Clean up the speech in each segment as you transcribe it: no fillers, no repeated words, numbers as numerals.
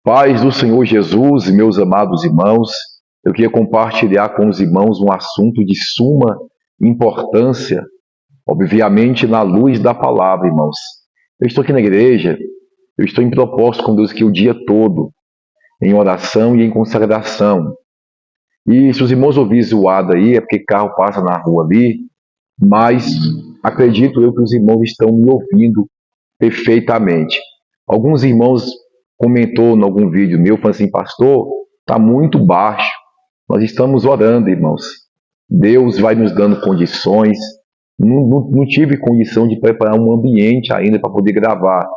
Paz do Senhor Jesus, meus amados irmãos, eu queria compartilhar com os irmãos um assunto de suma importância, obviamente na luz da palavra, irmãos. Eu estou aqui na igreja, eu estou em propósito com Deus aqui o dia todo, em oração e em consagração. E se os irmãos ouvirem zoado aí, é porque carro passa na rua ali, mas acredito eu que os irmãos estão me ouvindo perfeitamente. Alguns irmãos comentou em algum vídeo meu, falando assim, pastor, está muito baixo. Nós estamos orando, irmãos. Deus vai nos dando condições. Não tive condição de preparar um ambiente ainda para poder gravar.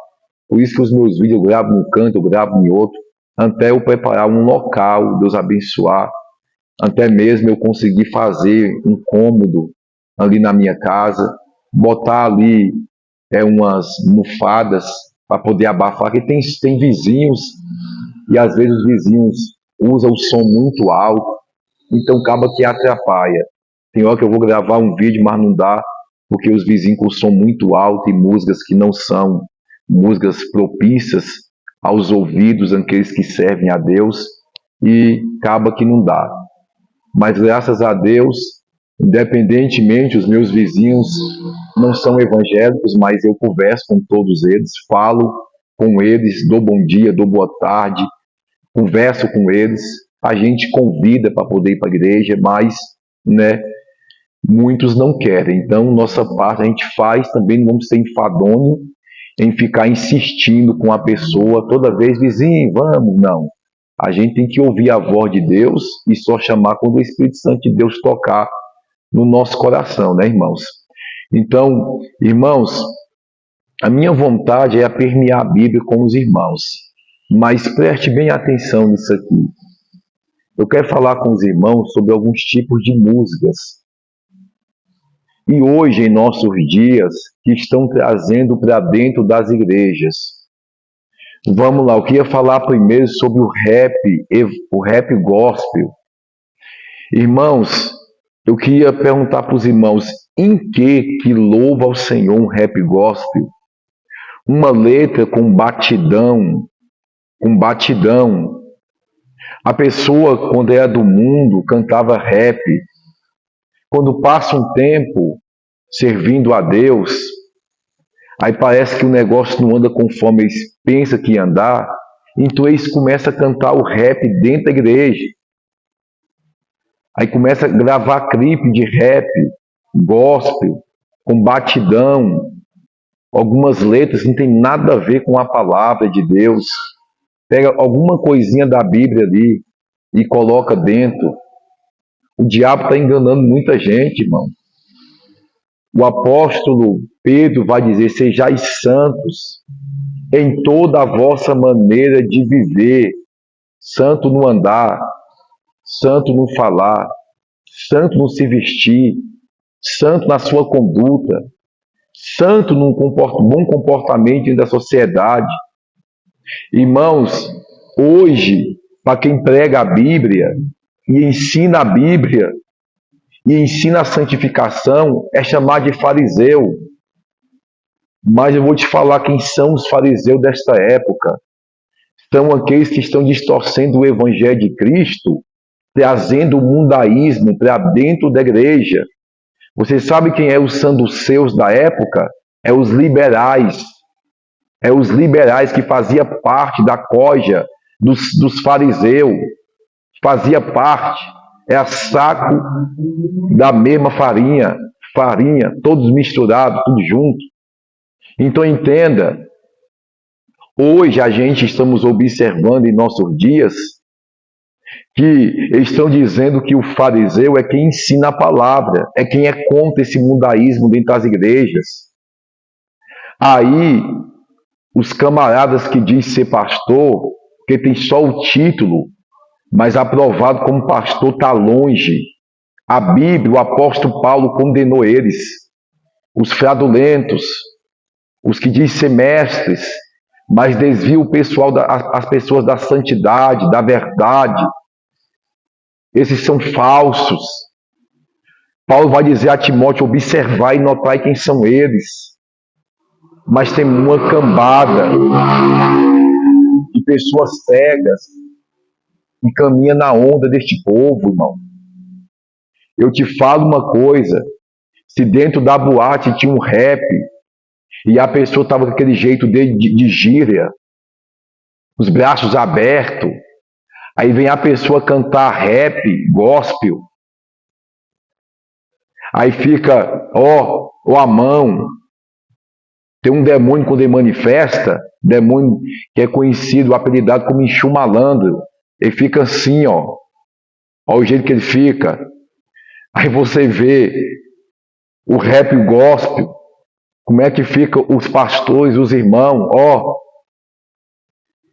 Por isso que os meus vídeos eu gravo num canto, eu gravo em outro, até eu preparar um local, Deus abençoar, até mesmo eu conseguir fazer um cômodo ali na minha casa, botar ali umas mufadas para poder abafar, porque tem vizinhos e às vezes os vizinhos usam o som muito alto, então acaba que atrapalha. Tem hora que eu vou gravar um vídeo, mas não dá, porque os vizinhos com o som muito alto e músicas que não são músicas propícias aos ouvidos daqueles que servem a Deus, e acaba que não dá. Mas graças a Deus, independentemente, os meus vizinhos não são evangélicos, mas eu converso com todos eles, falo com eles, dou bom dia, dou boa tarde, converso com eles, a gente convida para poder ir para a igreja, mas muitos não querem. Então, nossa parte a gente faz também, não vamos ser enfadonho em ficar insistindo com a pessoa toda vez, vizinho, vamos, não. A gente tem que ouvir a voz de Deus e só chamar quando o Espírito Santo de Deus tocar no nosso coração, né, irmãos? Então, irmãos, a minha vontade é permear a Bíblia com os irmãos, mas preste bem atenção nisso aqui. Eu quero falar com os irmãos sobre alguns tipos de músicas. E hoje, em nossos dias, que estão trazendo para dentro das igrejas. Vamos lá, eu queria falar primeiro sobre o rap gospel. Irmãos, eu queria perguntar para os irmãos, em que louva ao Senhor um rap gospel? Uma letra com batidão. A pessoa, quando era do mundo, cantava rap. Quando passa um tempo servindo a Deus, aí parece que o negócio não anda conforme eles pensam que ia andar, então eles começam a cantar o rap dentro da igreja. Aí começa a gravar clipe de rap, gospel, com batidão, algumas letras que não tem nada a ver com a palavra de Deus. Pega alguma coisinha da Bíblia ali e coloca dentro. O diabo está enganando muita gente, irmão. O apóstolo Pedro vai dizer, sejais santos em toda a vossa maneira de viver, santo no andar, santo no falar, santo no se vestir, santo na sua conduta, santo num bom comportamento da sociedade. Irmãos, hoje, para quem prega a Bíblia e ensina a Bíblia e ensina a santificação, é chamar de fariseu. Mas eu vou te falar quem são os fariseus desta época. São aqueles que estão distorcendo o Evangelho de Cristo, trazendo o mundaísmo para dentro da igreja. Você sabe quem é os saduceus da época? É os liberais. É os liberais que faziam parte da coja dos fariseus. Fazia parte. É a saco da mesma farinha, todos misturados, tudo junto. Então entenda, hoje a gente estamos observando em nossos dias que eles estão dizendo que o fariseu é quem ensina a palavra, é quem é contra esse mundaísmo dentro das igrejas. Aí, os camaradas que dizem ser pastor, que tem só o título, mas aprovado como pastor está longe. A Bíblia, o apóstolo Paulo condenou eles, os fraudulentos, os que dizem ser mestres, mas desviam o pessoal, as pessoas da santidade, da verdade. Esses são falsos. Paulo vai dizer a Timóteo, observai e notai quem são eles. Mas tem uma cambada de pessoas cegas que caminham na onda deste povo, irmão. Eu te falo uma coisa, se dentro da boate tinha um rap e a pessoa estava com aquele jeito de gíria, os braços abertos, aí vem a pessoa cantar rap, gospel, aí fica, ó a mão. Tem um demônio quando ele manifesta, demônio que é conhecido, apelidado como Exu Malandro. Ele fica assim, ó o jeito que ele fica. Aí você vê o rap gospel, como é que fica os pastores, os irmãos,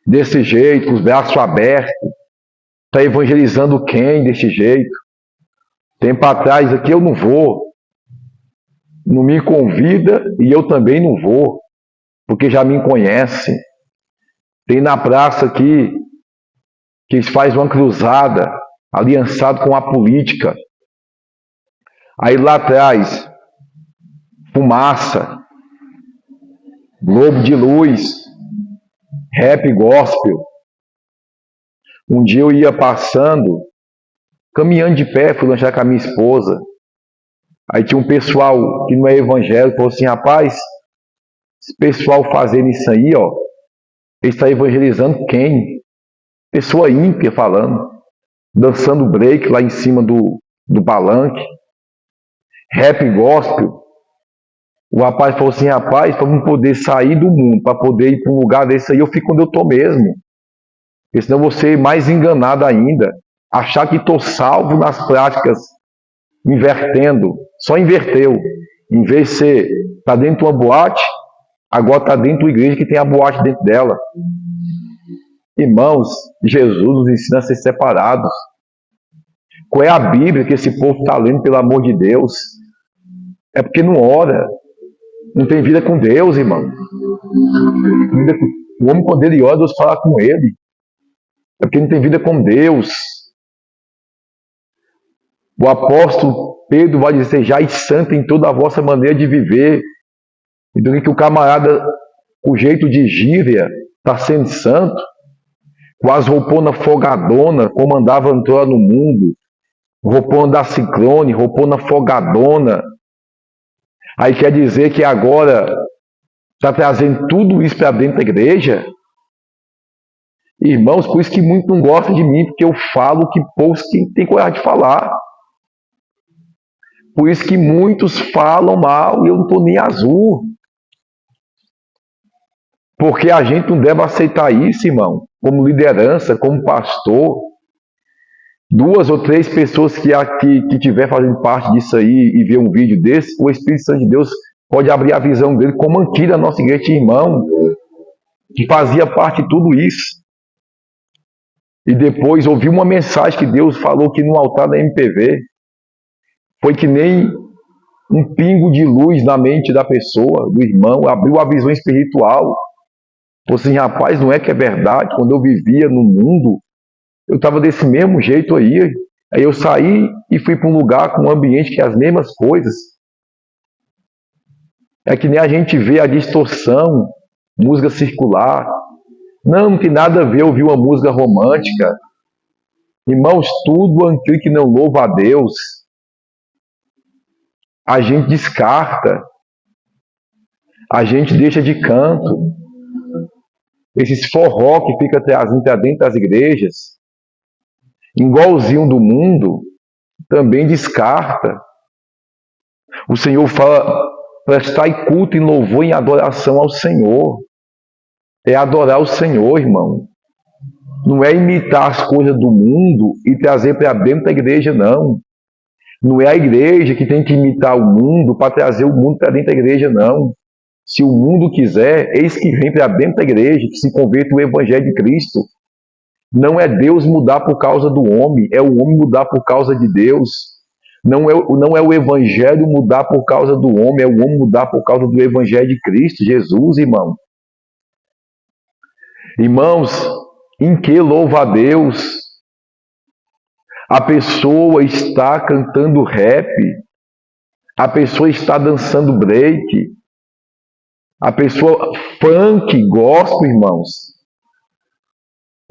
desse jeito, com os braços abertos. Está evangelizando quem desse jeito? Tempo atrás aqui eu não vou. Não me convida e eu também não vou, porque já me conhece. Tem na praça aqui que faz uma cruzada, aliançado com a política. Aí lá atrás, fumaça, globo de luz, rap gospel. Um dia eu ia passando, caminhando de pé, fui lanchar com a minha esposa. Aí tinha um pessoal que não é evangélico, falou assim, rapaz, esse pessoal fazendo isso aí, ele está evangelizando quem? Pessoa ímpia falando, dançando break lá em cima do palanque, rap gospel. O rapaz falou assim, rapaz, para eu poder sair do mundo, para poder ir para um lugar desse aí, eu fico onde eu estou mesmo. Porque senão eu vou ser mais enganado ainda. Achar que estou salvo nas práticas, invertendo, só inverteu. Em vez de ser, está dentro de uma boate, agora está dentro da igreja que tem a boate dentro dela. Irmãos, Jesus nos ensina a ser separados. Qual é a Bíblia que esse povo está lendo, pelo amor de Deus? É porque não ora. Não tem vida com Deus, irmão. O homem, quando ele ora, Deus fala com ele. É porque não tem vida com Deus. O apóstolo Pedro vai dizer, sejais santo em toda a vossa maneira de viver. Então, que o camarada, o jeito de gíria, está sendo santo, com as roupona folgadona, como andava Antônio no mundo, roupona da ciclone, roupona folgadona. Aí quer dizer que agora está trazendo tudo isso para dentro da igreja? Irmãos, por isso que muito não gosta de mim, porque eu falo que poucos que tem coragem de falar. Por isso que muitos falam mal e eu não estou nem azul. Porque a gente não deve aceitar isso, irmão, como liderança, como pastor. 2 ou 3 pessoas que estiver fazendo parte disso aí e ver um vídeo desse, o Espírito Santo de Deus pode abrir a visão dele, como aqui na nossa igreja de irmão, que fazia parte de tudo isso. E depois ouvi uma mensagem que Deus falou que no altar da MPV foi que nem um pingo de luz na mente da pessoa, do irmão, abriu a visão espiritual. Falei assim, rapaz, não é que é verdade? Quando eu vivia no mundo, eu estava desse mesmo jeito aí. Aí eu saí e fui para um lugar com um ambiente que é as mesmas coisas. É que nem a gente vê a distorção, música circular. Não tem nada a ver ouvir uma música romântica. Irmãos, tudo aquilo que não louva a Deus, a gente descarta. A gente deixa de canto. Esses forró que fica trazendo para dentro das igrejas, igualzinho do mundo, também descarta. O Senhor fala, prestai culto e louvor em adoração ao Senhor. É adorar o Senhor, irmão. Não é imitar as coisas do mundo e trazer para dentro da igreja, não. Não é a igreja que tem que imitar o mundo para trazer o mundo para dentro da igreja, não. Se o mundo quiser, eis que vem para dentro da igreja, que se converte o Evangelho de Cristo. Não é Deus mudar por causa do homem, é o homem mudar por causa de Deus. Não é o Evangelho mudar por causa do homem, é o homem mudar por causa do Evangelho de Cristo, Jesus, irmão. Irmãos, em que louva a Deus? A pessoa está cantando rap, a pessoa está dançando break, a pessoa funk, gospel, irmãos.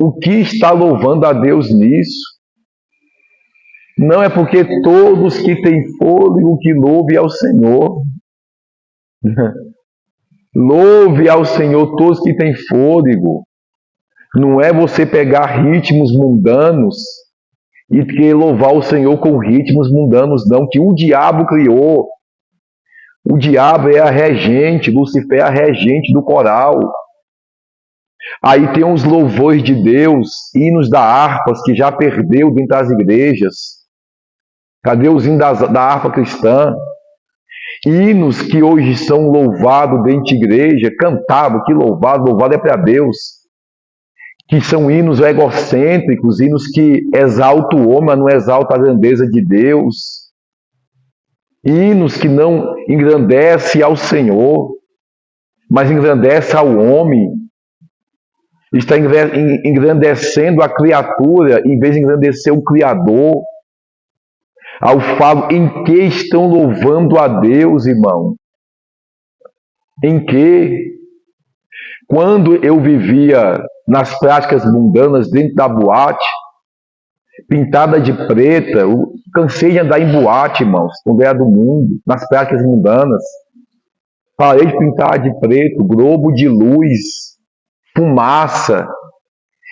O que está louvando a Deus nisso? Não é porque todos que têm fôlego que louve ao Senhor. Louve ao Senhor todos que têm fôlego. Não é você pegar ritmos mundanos e querer louvar o Senhor com ritmos mundanos, não, que o diabo criou. O diabo é a regente, Lucifer é a regente do coral. Aí tem os louvores de Deus, hinos da harpas, que já perdeu dentro das igrejas. Cadê os hinos da harpa cristã? Hinos que hoje são louvados dentro de igreja, cantado, que louvado é para Deus. Que são hinos egocêntricos, hinos que exaltam o homem, mas não exaltam a grandeza de Deus. Hinos que não engrandecem ao Senhor, mas engrandecem ao homem. Está engrandecendo a criatura, em vez de engrandecer o Criador. Ao falo, em que estão louvando a Deus, irmão? Em que? Quando eu vivia nas práticas mundanas dentro da boate, pintada de preta, eu cansei de andar em boate, irmãos, quando era do mundo, nas práticas mundanas. Parei de pintar de preto, globo de luz, fumaça.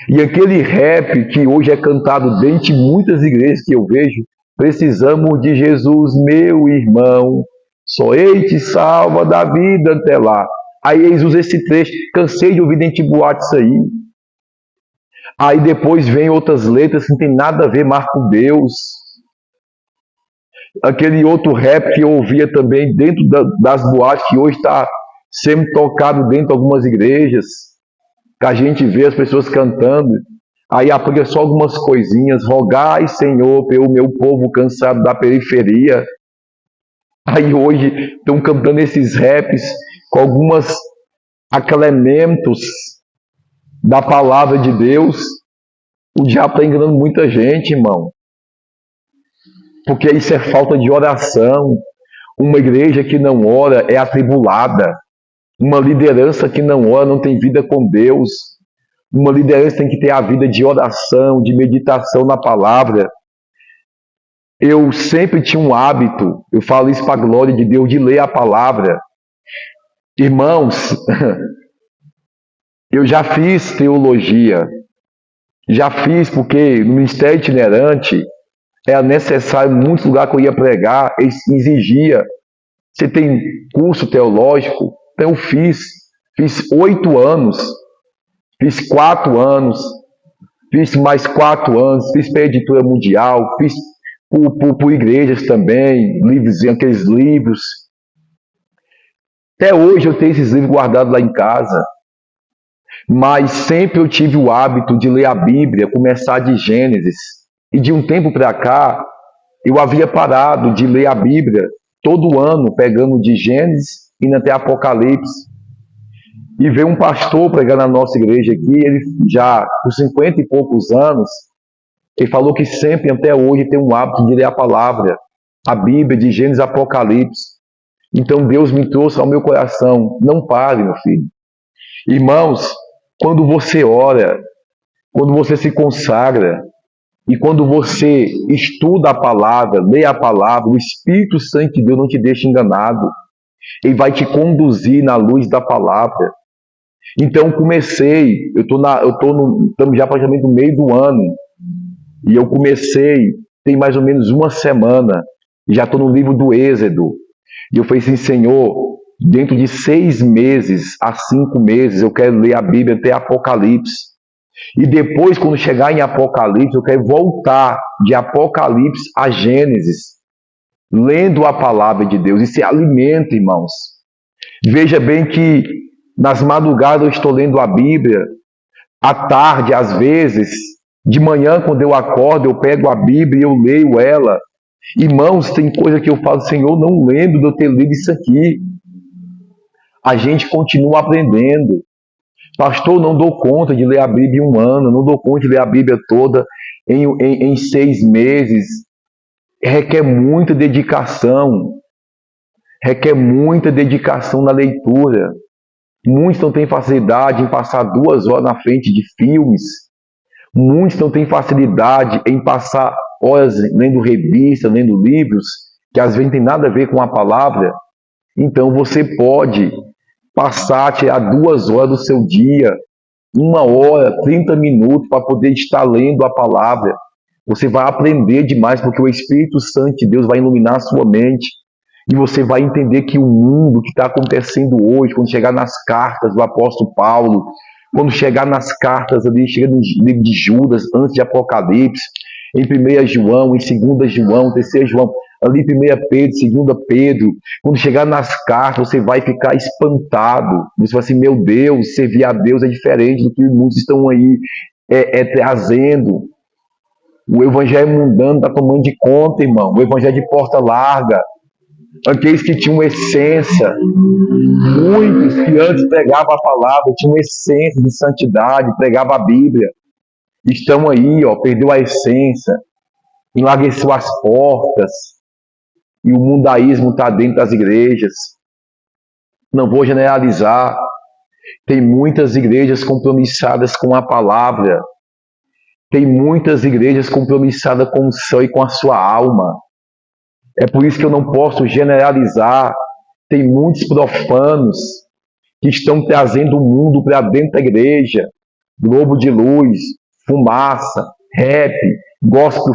E aquele rap que hoje é cantado dentro de muitas igrejas que eu vejo, precisamos de Jesus, meu irmão, só Ele te salva da vida até lá. Aí eles usam esse trecho, cansei de ouvir dentro de boate isso aí. Aí depois vem outras letras que não tem nada a ver mais com Deus. Aquele outro rap que eu ouvia também dentro das boates, que hoje está sendo tocado dentro de algumas igrejas, que a gente vê as pessoas cantando, aí aplica só algumas coisinhas, rogai, Senhor, pelo meu povo cansado da periferia. Aí hoje estão cantando esses raps com alguns aclementos da palavra de Deus. O diabo está enganando muita gente, irmão. Porque isso é falta de oração. Uma igreja que não ora é atribulada. Uma liderança que não ora não tem vida com Deus. Uma liderança tem que ter a vida de oração, de meditação na palavra. Eu sempre tinha um hábito, eu falo isso para a glória de Deus, de ler a palavra. Irmãos, eu já fiz teologia, já fiz porque no ministério itinerante era necessário, em muitos lugares que eu ia pregar, exigia. Você tem curso teológico? Então eu fiz 8 anos, fiz 4 anos, fiz mais 4 anos, fiz para a editora mundial, fiz por igrejas também, livros, aqueles livros. Até hoje eu tenho esses livros guardados lá em casa. Mas sempre eu tive o hábito de ler a Bíblia, começar de Gênesis. E de um tempo para cá, eu havia parado de ler a Bíblia todo ano, pegando de Gênesis e até Apocalipse. E veio um pastor pregar na nossa igreja aqui, ele já com 50 e poucos anos, ele falou que sempre, até hoje, tem um hábito de ler a palavra, a Bíblia, de Gênesis e Apocalipse. Então Deus me trouxe ao meu coração, não pare, meu filho. Irmãos, quando você ora, quando você se consagra, e quando você estuda a palavra, lê a palavra, o Espírito Santo de Deus não te deixa enganado. Ele vai te conduzir na luz da palavra. Então comecei, estamos já praticamente no meio do ano, e eu comecei, tem mais ou menos uma semana, e já estou no livro do Êxodo. E eu falei assim, Senhor, dentro de 6 meses a 5 meses, eu quero ler a Bíblia até Apocalipse. E depois, quando chegar em Apocalipse, eu quero voltar de Apocalipse a Gênesis, lendo a palavra de Deus. Isso é alimento, irmãos. Veja bem que nas madrugadas eu estou lendo a Bíblia, à tarde, às vezes, de manhã, quando eu acordo, eu pego a Bíblia e eu leio ela. Irmãos, tem coisa que eu falo, Senhor, não lembro de eu ter lido isso aqui. A gente continua aprendendo. Pastor, não dou conta de ler a Bíblia em um ano, não dou conta de ler a Bíblia toda em 6 meses. Requer muita dedicação. Requer muita dedicação na leitura. Muitos não têm facilidade em passar 2 horas na frente de filmes, Muitos não têm facilidade em passar horas lendo revistas, lendo livros, que às vezes não tem nada a ver com a palavra. Então você pode passar, tirar 2 horas do seu dia, 1 hora, 30 minutos para poder estar lendo a palavra. Você vai aprender demais, porque o Espírito Santo de Deus vai iluminar a sua mente. E você vai entender que o mundo que está acontecendo hoje, quando chegar nas cartas do apóstolo Paulo, quando chegar nas cartas ali, chega no livro de Judas, antes de Apocalipse, em 1 João, em 2 João, 3 João, ali 1 Pedro, 2 Pedro, quando chegar nas cartas, você vai ficar espantado. Você vai assim, meu Deus, servir a Deus é diferente do que muitos estão aí trazendo. O evangelho mundano está tomando de conta, irmão. O evangelho de porta larga. Aqueles que tinham essência, muitos que antes pregavam a palavra, tinham essência de santidade, pregavam a Bíblia, estão aí, perdeu a essência, enlargueceu as portas, e o mundaísmo está dentro das igrejas. Não vou generalizar, tem muitas igrejas compromissadas com a palavra, tem muitas igrejas compromissadas com o céu e com a sua alma. É por isso que eu não posso generalizar. Tem muitos profanos que estão trazendo o mundo para dentro da igreja. Globo de luz, fumaça, rap, gospel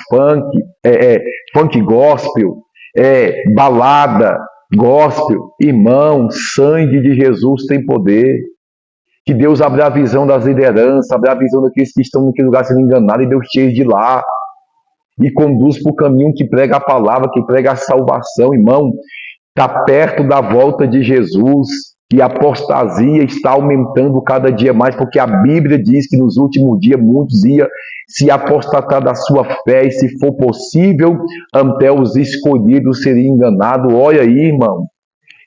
funk, funk gospel, balada, gospel. Irmão, sangue de Jesus tem poder. Que Deus abra a visão das lideranças, abra a visão daqueles que estão naquele lugar sendo enganados, e Deus tire de lá e conduz para o caminho que prega a palavra, que prega a salvação. Irmão, está perto da volta de Jesus e a apostasia está aumentando cada dia mais, porque a Bíblia diz que nos últimos dias muitos iam se apostatar da sua fé, e se for possível, até os escolhidos seriam enganados. Olha aí, irmão,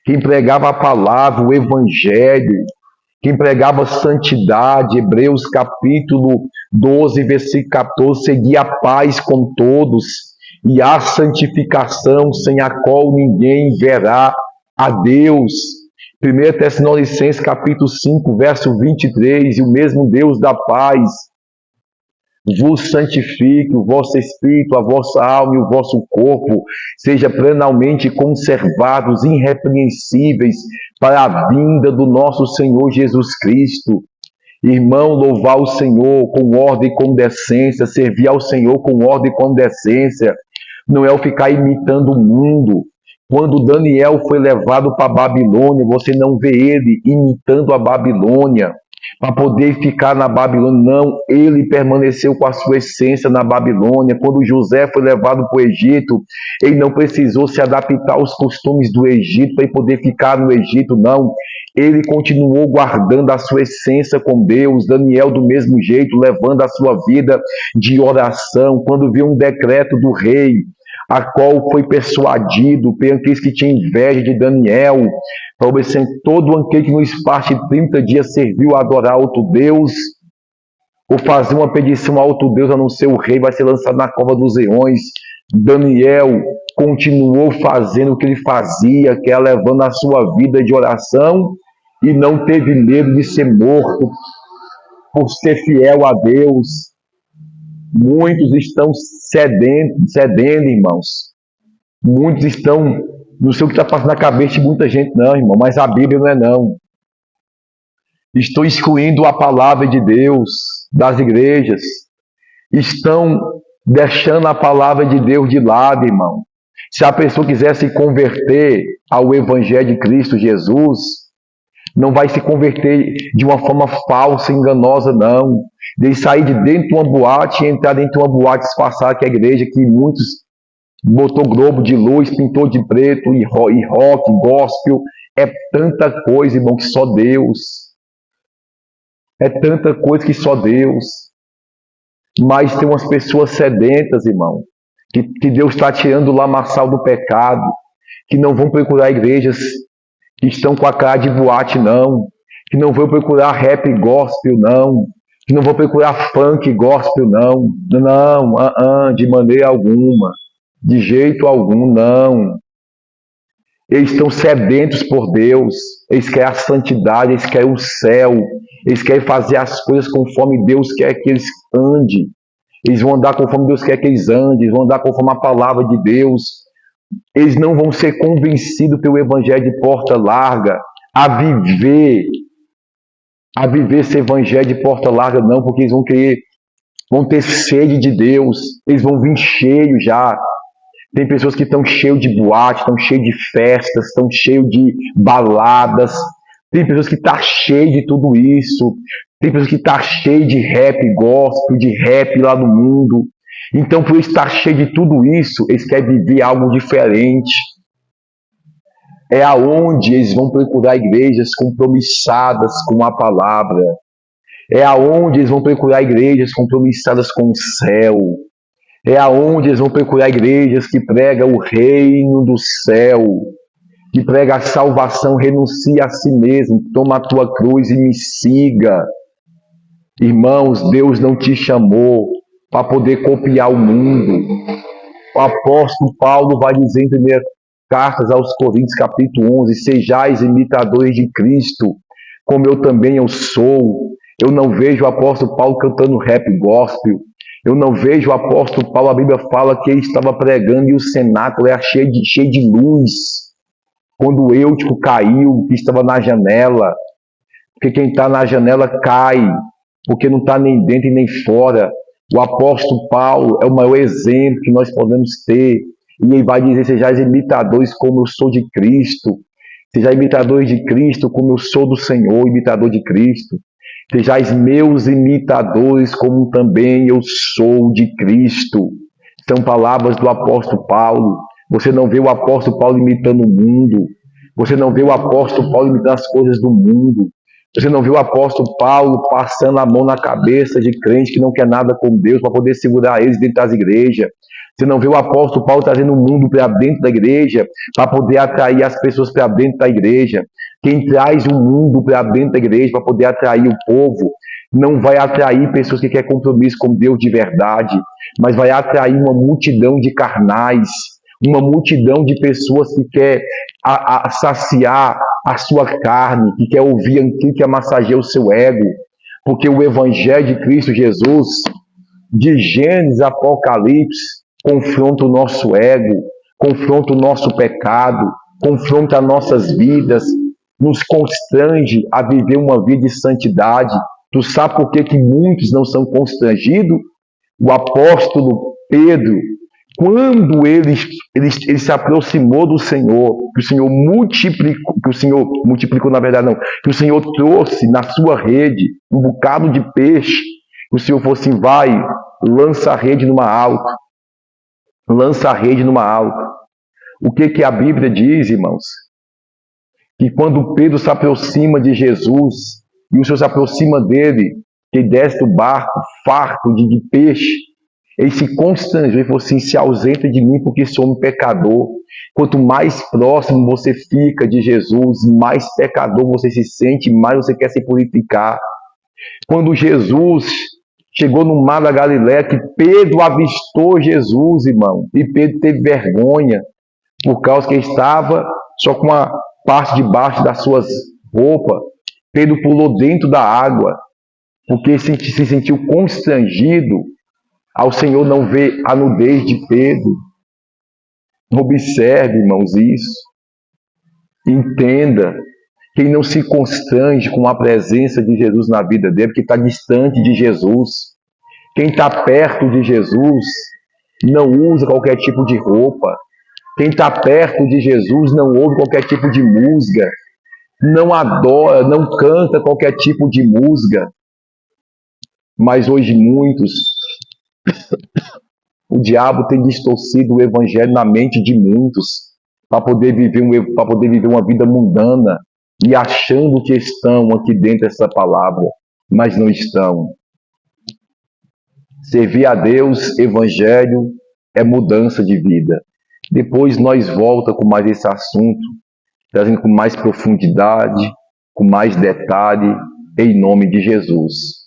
quem pregava a palavra, o evangelho, quem pregava santidade, Hebreus capítulo 12, versículo 14, seguia a paz com todos e a santificação, sem a qual ninguém verá a Deus. 1 Tessalonicenses capítulo 5, verso 23, e o mesmo Deus da paz vos santifique, o vosso espírito, a vossa alma e o vosso corpo seja plenamente conservados, irrepreensíveis, para a vinda do nosso Senhor Jesus Cristo. Irmão, louvar o Senhor com ordem e com decência, servir ao Senhor com ordem e com decência, não é o ficar imitando o mundo. Quando Daniel foi levado para a Babilônia, você não vê ele imitando a Babilônia, para poder ficar na Babilônia. Não, ele permaneceu com a sua essência na Babilônia. Quando José foi levado para o Egito, ele não precisou se adaptar aos costumes do Egito para poder ficar no Egito, não. Ele continuou guardando a sua essência com Deus. Daniel, do mesmo jeito, levando a sua vida de oração. Quando viu um decreto do rei, a qual foi persuadido por aqueles que tinham inveja de Daniel, para obedecer todo aquele que no espaço de 30 dias serviu a adorar outro Deus, ou fazer uma petição a outro Deus, a não ser o rei, vai ser lançado na cova dos leões. Daniel continuou fazendo o que ele fazia, que é levando a sua vida de oração, e não teve medo de ser morto por ser fiel a Deus. Muitos estão cedendo, irmãos. Muitos estão, não sei o que está passando na cabeça de muita gente, não, irmão, mas a Bíblia não é não. Estão excluindo a palavra de Deus das igrejas. Estão deixando a palavra de Deus de lado, irmão. Se a pessoa quiser se converter ao Evangelho de Cristo Jesus, não vai se converter de uma forma falsa, enganosa, não. De sair de dentro de uma boate e entrar dentro de uma boate disfarçar que é a igreja, que muitos botou globo de luz, pintou de preto, e rock, gospel. É tanta coisa, irmão, que só Deus. É tanta coisa que só Deus. Mas tem umas pessoas sedentas, irmão, que Deus está tirando o lamaçal do pecado, que não vão procurar igrejas que estão com a cara de boate, não. Que não vão procurar rap gospel, não. Que não vão procurar funk gospel, não. Não, de maneira alguma. De jeito algum, não. Eles estão sedentos por Deus, eles querem a santidade, eles querem o céu, eles querem fazer as coisas conforme Deus quer que eles andem. Eles vão andar conforme Deus quer que eles andem, eles vão andar conforme a palavra de Deus. Eles não vão ser convencidos pelo evangelho de porta larga a viver esse evangelho de porta larga, não, porque eles vão ter sede de Deus, eles vão vir cheios já. Tem pessoas que estão cheios de boate, estão cheios de festas, estão cheios de baladas. Tem pessoas que estão cheias de tudo isso. Tem pessoas que estão cheias de rap gospel, de rap lá no mundo. Então, por estar cheio de tudo isso, eles querem viver algo diferente. É aonde eles vão procurar igrejas compromissadas com a palavra. É aonde eles vão procurar igrejas compromissadas com o céu. É aonde eles vão procurar igrejas que pregam o reino do céu, que prega a salvação, renuncia a si mesmo, toma a tua cruz e me siga. Irmãos, Deus não te chamou para poder copiar o mundo. O apóstolo Paulo vai dizer em 1 Cartas aos Coríntios, capítulo 11, sejais imitadores de Cristo, como eu também sou. Eu não vejo o apóstolo Paulo cantando rap gospel. Eu não vejo o apóstolo Paulo, a Bíblia fala que ele estava pregando e o cenáculo era cheio de luz. Quando o Eutico caiu, que estava na janela, porque quem está na janela cai, porque não está nem dentro e nem fora. O apóstolo Paulo é o maior exemplo que nós podemos ter. E ele vai dizer, sejais imitadores como eu sou de Cristo. Sejais imitadores de Cristo como eu sou do Senhor, imitador de Cristo. Sejais meus imitadores, como também eu sou de Cristo. São palavras do apóstolo Paulo. Você não vê o apóstolo Paulo imitando o mundo. Você não vê o apóstolo Paulo imitando as coisas do mundo. Você não vê o apóstolo Paulo passando a mão na cabeça de crente que não quer nada com Deus para poder segurar eles dentro das igrejas. Você não vê o apóstolo Paulo trazendo o mundo para dentro da igreja para poder atrair as pessoas para dentro da igreja. Quem traz o mundo para dentro da igreja para poder atrair o povo, não vai atrair pessoas que querem compromisso com Deus de verdade, mas vai atrair uma multidão de carnais, uma multidão de pessoas que quer saciar a sua carne, que quer ouvir aquilo que massageia o seu ego, porque o evangelho de Cristo Jesus, de Gênesis a Apocalipse, confronta o nosso ego, confronta o nosso pecado, confronta as nossas vidas, nos constrange a viver uma vida de santidade. Tu sabe por que muitos não são constrangidos? O apóstolo Pedro, quando ele se aproximou do Senhor, que o Senhor multiplicou na verdade não, que o Senhor trouxe na sua rede um bocado de peixe, o Senhor falou assim, vai, lança a rede numa alta, lança a rede numa alta. O que a Bíblia diz, irmãos? Que quando Pedro se aproxima de Jesus, e o Senhor se aproxima dele, que desce do barco, farto de peixe, ele se constrangeu e falou assim, se ausenta de mim porque sou um pecador. Quanto mais próximo você fica de Jesus, mais pecador você se sente, mais você quer se purificar. Quando Jesus chegou no mar da Galileia, que Pedro avistou Jesus, irmão, e Pedro teve vergonha, por causa que ele estava só com a parte de baixo das suas roupas. Pedro pulou dentro da água, porque se sentiu constrangido ao Senhor não ver a nudez de Pedro. Observe, irmãos, isso. Entenda. Quem não se constrange com a presença de Jesus na vida dele, porque está distante de Jesus. Quem está perto de Jesus não usa qualquer tipo de roupa. Quem está perto de Jesus não ouve qualquer tipo de música. Não adora, não canta qualquer tipo de música. Mas hoje muitos, o diabo tem distorcido o evangelho na mente de muitos para poder viver uma vida mundana e achando que estão aqui dentro dessa palavra, mas não estão. Servir a Deus, evangelho, é mudança de vida. Depois nós voltamos com mais esse assunto, trazendo com mais profundidade, com mais detalhe, em nome de Jesus.